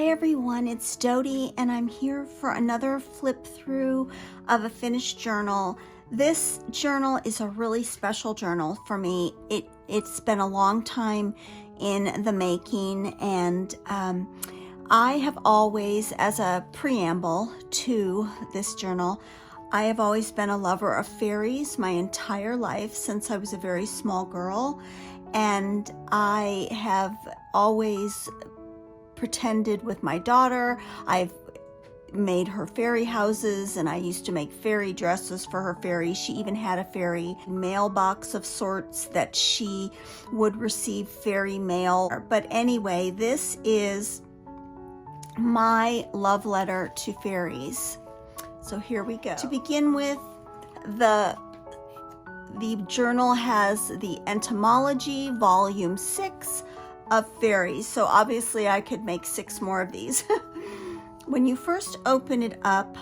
Hi everyone, it's Dodie and I'm here for another flip through of a finished journal. This journal is a really special journal for me. It's been a long time in the making, and I have always, as a preamble to this journal, I have always been a lover of fairies my entire life since I was a very small girl, and I have always pretended with my daughter. I've made her fairy houses, and I used to make fairy dresses for her fairy. She even had a fairy mailbox of sorts that she would receive fairy mail. But anyway, this is my love letter to fairies. So here we go. To begin with, the journal has the entomology volume 6 of fairies, so obviously I could make 6 more of these. When you first open it up,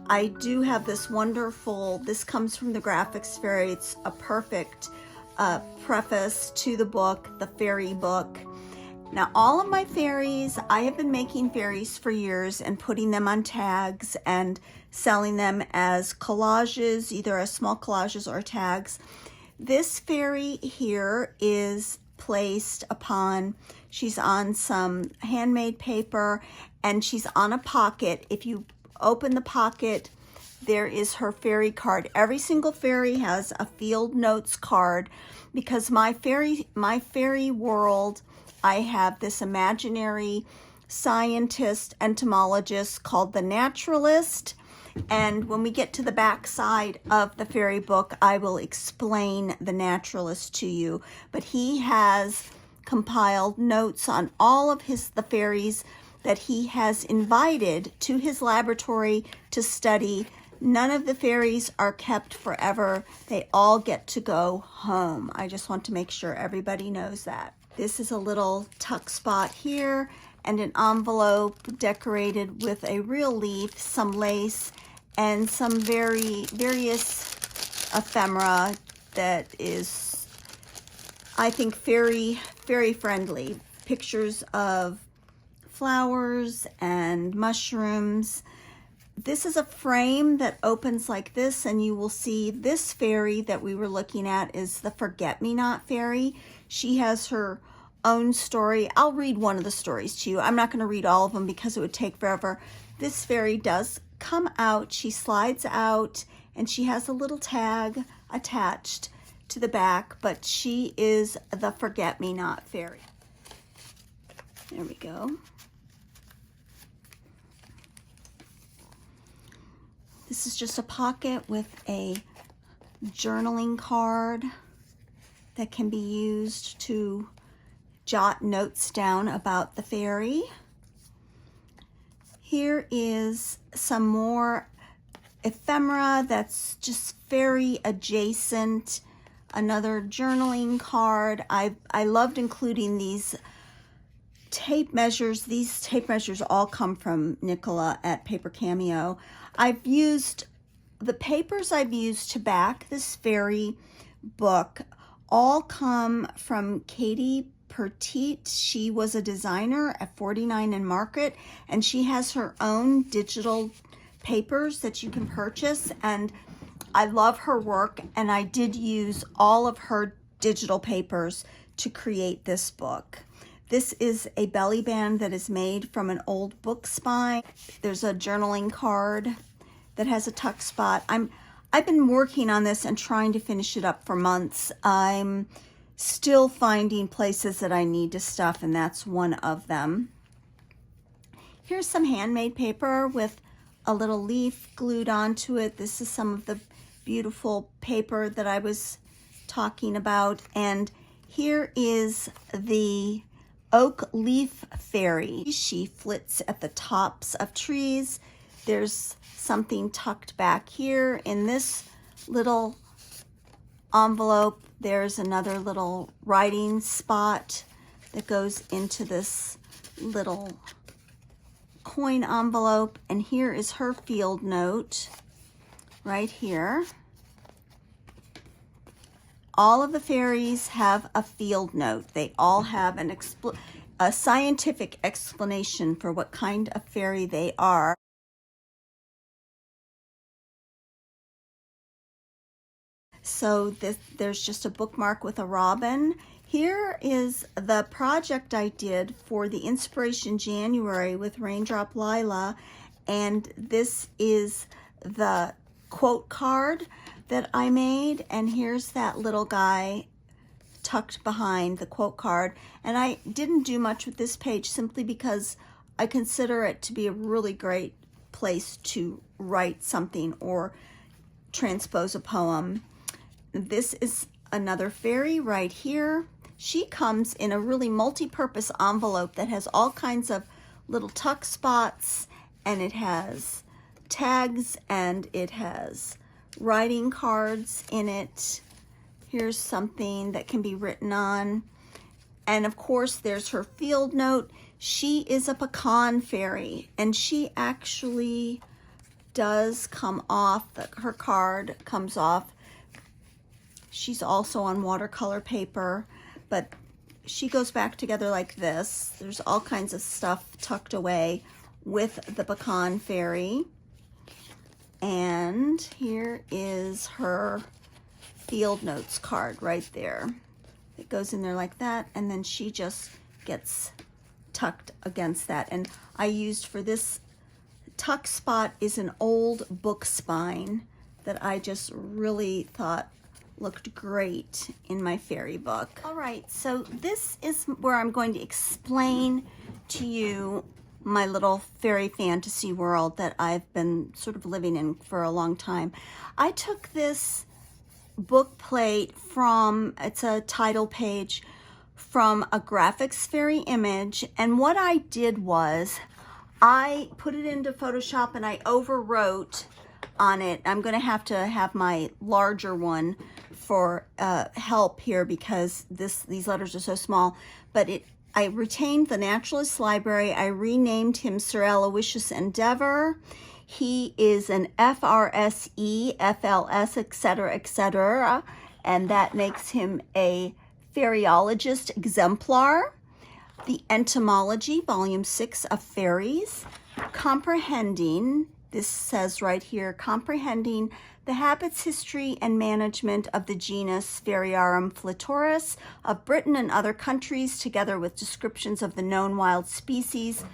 I do have this wonderful, this comes from the Graphics Fairy. It's a perfect preface to the book, the fairy book. Now, all of my fairies, I have been making fairies for years and putting them on tags and selling them as collages, either as small collages or tags. This fairy here is placed upon, she's on some handmade paper, and she's on a pocket. If you open the pocket, there is her fairy card. Every single fairy has a field notes card, because my fairy world, I have this imaginary scientist, entomologist called the Naturalist. And when we get to the back side of the fairy book, I will explain the Naturalist to you. But he has compiled notes on all of the fairies that he has invited to his laboratory to study. None of the fairies are kept forever. They all get to go home. I just want to make sure everybody knows that. This is a little tuck spot here and an envelope decorated with a real leaf, some lace, and some various ephemera that is, I think, very friendly. Pictures of flowers and mushrooms. This is a frame that opens like this, and you will see this fairy that we were looking at is the Forget-Me-Not fairy. She has her own story. I'll read one of the stories to you. I'm not going to read all of them because it would take forever. This fairy does come out. She slides out, and she has a little tag attached to the back, but she is the Forget-Me-Not fairy. There we go. This is just a pocket with a journaling card that can be used to jot notes down about the fairy. Here is some more ephemera that's just fairy adjacent. Another journaling card. I loved including these tape measures. These tape measures all come from Nicola at Paper Cameo. The papers I've used to back this fairy book all come from Katie Petite. She was a designer at 49 and Market, and she has her own digital papers that you can purchase, and I love her work, and I did use all of her digital papers to create this book. This is a belly band that is made from an old book spine. There's a journaling card that has a tuck spot. I've been working on this and trying to finish it up for months. I'm still finding places that I need to stuff, and that's one of them. Here's some handmade paper with a little leaf glued onto it. This is some of the beautiful paper that I was talking about. And here is the oak leaf fairy. She flits at the tops of trees. There's something tucked back here in this little envelope. There's another little writing spot that goes into this little coin envelope. And here is her field note right here. All of the fairies have a field note. They all have a scientific explanation for what kind of fairy they are. So there's just a bookmark with a robin. Here is the project I did for the Inspiration January with Raindrop Lila, and this is the quote card that I made, and here's that little guy tucked behind the quote card. And I didn't do much with this page simply because I consider it to be a really great place to write something or transpose a poem. This is another fairy right here. She comes in a really multi-purpose envelope that has all kinds of little tuck spots, and it has tags, and it has writing cards in it. Here's something that can be written on. And of course, there's her field note. She is a pecan fairy, and she actually does come off. Her card comes off. She's also on watercolor paper, but she goes back together like this. There's all kinds of stuff tucked away with the pecan fairy. And here is her field notes card right there. It goes in there like that, and then she just gets tucked against that. And I used for this tuck spot is an old book spine that I just really thought looked great in my fairy book. All right, so this is where I'm going to explain to you my little fairy fantasy world that I've been sort of living in for a long time. I took this book plate from, it's a title page from a graphics fairy image, and what I did was I put it into Photoshop and I overwrote on it. I'm going to have my larger one for help here because these letters are so small, but I retained the Naturalist Library. I renamed him Sir Aloysius Endeavor. He is an FRSE, FLS, etc., and that makes him a fairyologist exemplar. The Entomology, Volume 6 of Fairies. Comprehending, this says right here, comprehending the habits, history, and management of the genus Fairyarium flitoris of Britain and other countries, together with descriptions of the known wild species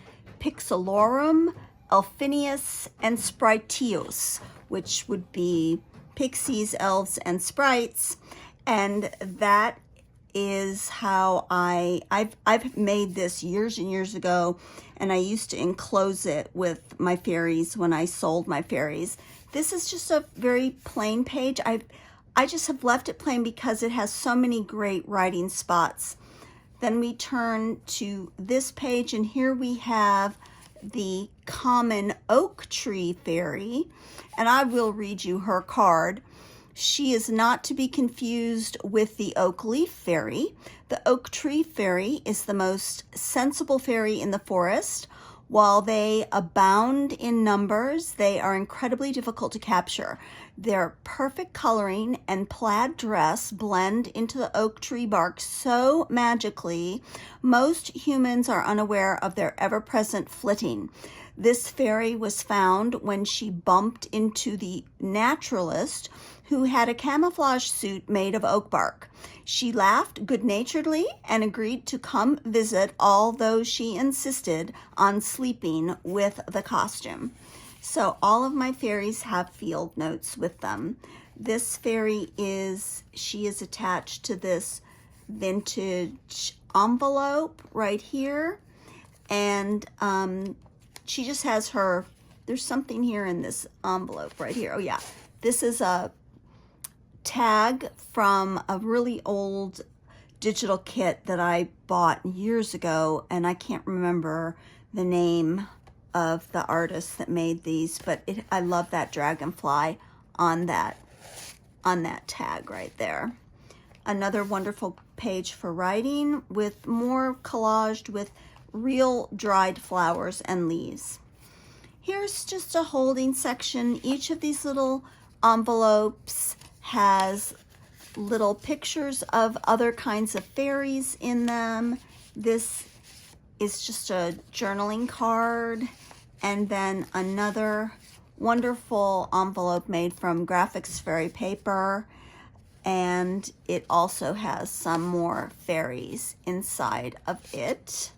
Pixelorum, Elfinius, and Spriteus, which would be pixies, elves, and sprites. And that is how I've made this years and years ago, and I used to enclose it with my fairies when I sold my fairies. This is just a very plain page. I just have left it plain because it has so many great writing spots. Then we turn to this page, and here we have the common oak tree fairy, and I will read you her card. She is not to be confused with the oak leaf fairy. The oak tree fairy is the most sensible fairy in the forest. While they abound in numbers, they are incredibly difficult to capture. Their perfect coloring and plaid dress blend into the oak tree bark so magically, most humans are unaware of their ever-present flitting. This fairy was found when she bumped into the naturalist who had a camouflage suit made of oak bark. She laughed good-naturedly and agreed to come visit, although she insisted on sleeping with the costume. So all of my fairies have field notes with them. This fairy she is attached to this vintage envelope right here, and she just has there's something here in this envelope right here. Oh yeah, this is a tag from a really old digital kit that I bought years ago, and I can't remember the name of the artist that made these, but I love that dragonfly on that tag right there. Another wonderful page for writing with more collaged with real dried flowers and leaves. Here's just a holding section. Each of these little envelopes has little pictures of other kinds of fairies in them. This is just a journaling card, and then another wonderful envelope made from graphics fairy paper, and it also has some more fairies inside of it.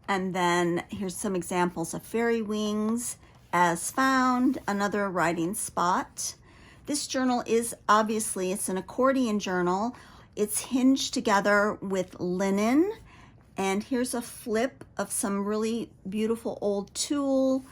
And then here's some examples of fairy wings as found, another writing spot. This journal is obviously, it's an accordion journal. It's hinged together with linen. And here's a flip of some really beautiful old tulle,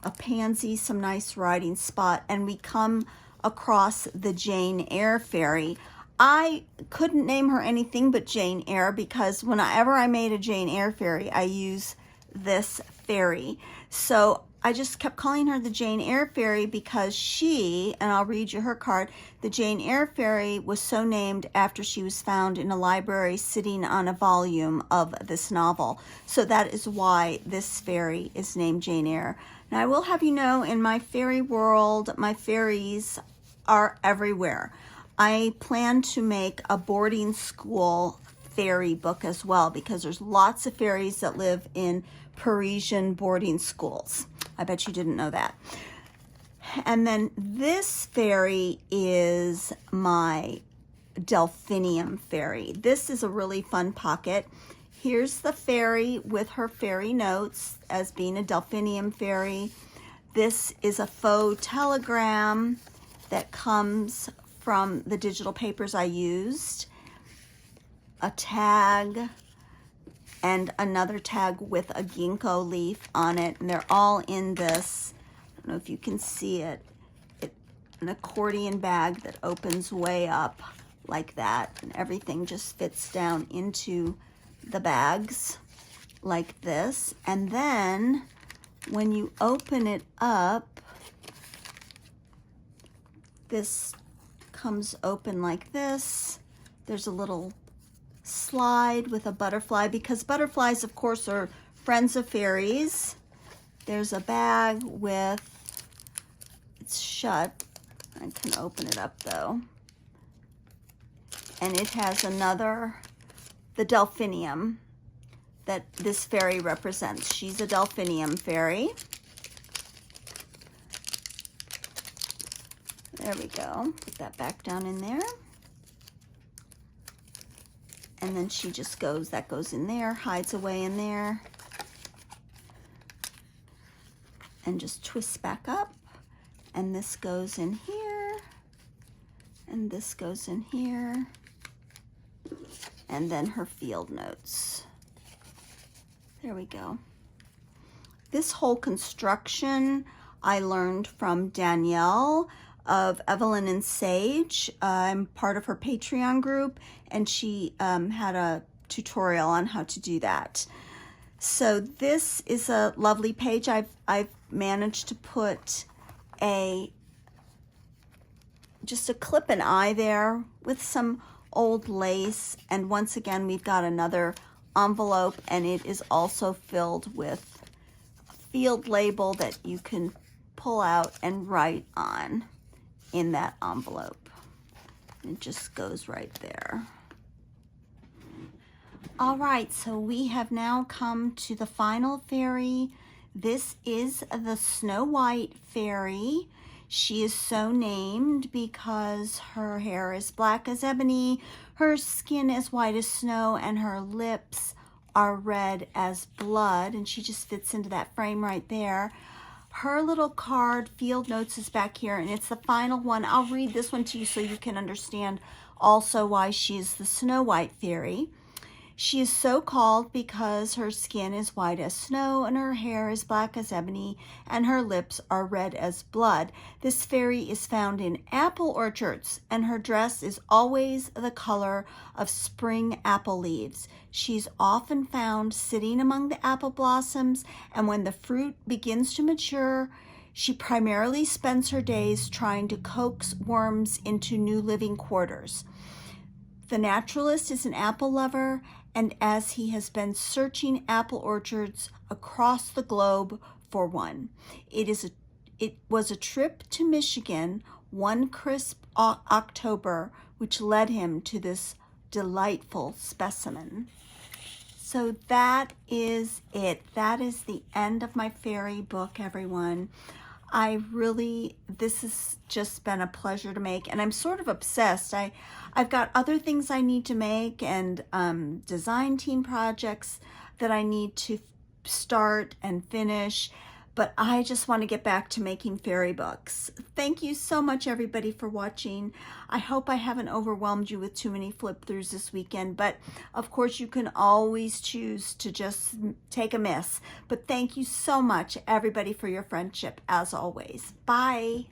a pansy, some nice writing spot, and we come across the Jane Eyre fairy. I couldn't name her anything but Jane Eyre because whenever I made a Jane Eyre fairy, I use this fairy. So I just kept calling her the Jane Eyre fairy because she, and I'll read you her card, the Jane Eyre fairy was so named after she was found in a library sitting on a volume of this novel. So that is why this fairy is named Jane Eyre. Now I will have you know, in my fairy world, my fairies are everywhere. I plan to make a boarding school fairy book as well because there's lots of fairies that live in Parisian boarding schools. I bet you didn't know that. And then this fairy is my delphinium fairy. This is a really fun pocket. Here's the fairy with her fairy notes as being a delphinium fairy. This is a faux telegram that comes from the digital papers I used, a tag, and another tag with a ginkgo leaf on it, and they're all in this, I don't know if you can see it, an accordion bag that opens way up like that, and everything just fits down into the bags like this. And then when you open it up, this comes open like this. There's a little slide with a butterfly because butterflies, of course, are friends of fairies. There's a bag with, it's shut. I can open it up though. And it has another, the delphinium that this fairy represents. She's a delphinium fairy. There we go. Put that back down in there. And then she just goes, that goes in there, hides away in there. And just twists back up. And this goes in here. And this goes in here. And then her field notes. There we go. This whole construction I learned from Danielle of Evelyn and Sage. I'm part of her Patreon group, and she had a tutorial on how to do that. So this is a lovely page. I've managed to put just a clip and eye there with some old lace, and once again we've got another envelope, and it is also filled with a field label that you can pull out and write on in that envelope. It just goes right there. All right, so we have now come to the final fairy. This is the Snow White fairy. She is so named because her hair is black as ebony, her skin is white as snow, and her lips are red as blood, and she just fits into that frame right there. Her little card, field notes, is back here, and it's the final one. I'll read this one to you so you can understand also why she is the Snow White fairy. She is so called because her skin is white as snow, and her hair is black as ebony, and her lips are red as blood. This fairy is found in apple orchards, and her dress is always the color of spring apple leaves. She's often found sitting among the apple blossoms, and when the fruit begins to mature, she primarily spends her days trying to coax worms into new living quarters. The naturalist is an apple lover, and as he has been searching apple orchards across the globe for one. It was a trip to Michigan one crisp October which led him to this delightful specimen. So that is it. That is the end of my fairy book, everyone. This has just been a pleasure to make, and I'm sort of obsessed. I've got other things I need to make, and design team projects that I need to start and finish, but I just want to get back to making fairy books. Thank you so much, everybody, for watching. I hope I haven't overwhelmed you with too many flip throughs this weekend, but of course you can always choose to just take a miss. But thank you so much, everybody, for your friendship, as always. Bye.